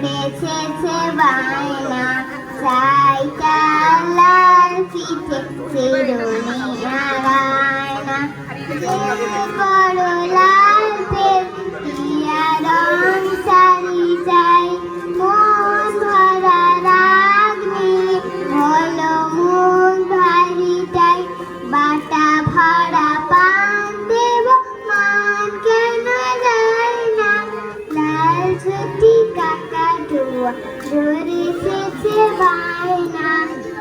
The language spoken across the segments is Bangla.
ধরেছে বায়না সাইটা লাল পিঠে চিরুনি আগায়না বড় লাল পেটিয়া রং সারি যায় মন ভরা রাগ নিয়ে হলো মুখ ভারিটাই বাটা ভরা পান দেব মান কেন যায় না লাল ছুটি কাকা ধোয়া ধরেছে বায়না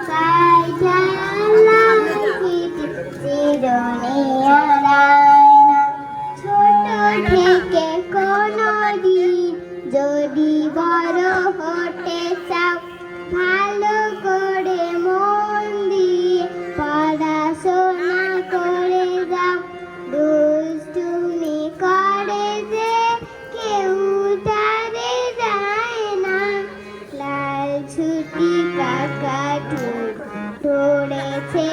সাইটা লাল পিঠে চিরুনি আগায়না ছোট থেকে কোনো দিন যদি বড় হতে চাও ভালো করে মন দিয়ে পড়াশোনা করে যাও দুষ্টুমি করে যে কেউ তারে যায় না লাল ছুটি কাকা ধরেছে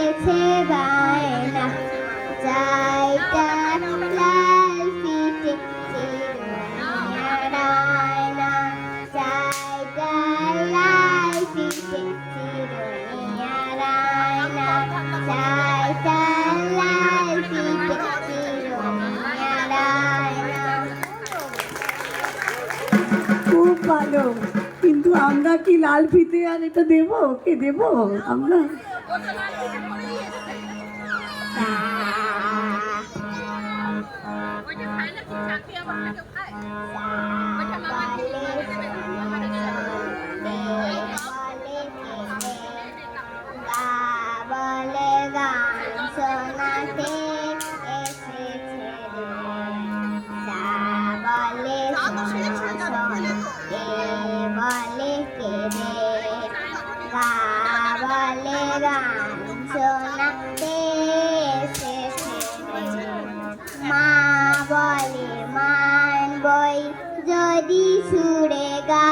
বায়না যাইটা লাল পিঠে চিরুনি আগায়না যাইটা লাল পিঠে চিরুনি আগায়না যাইটা লাল পিঠে চিরুনি আগায়না। খুব ভালো, কিন্তু আমরা কি লাল ফিতে আর এটা দেবো? কে দেবো আমরা? বলে গান শোনাতে এসেছে বলে বলে কে রে বলে গান শোনাতে এসেছে মা বলে মান বই যদি সুরে গা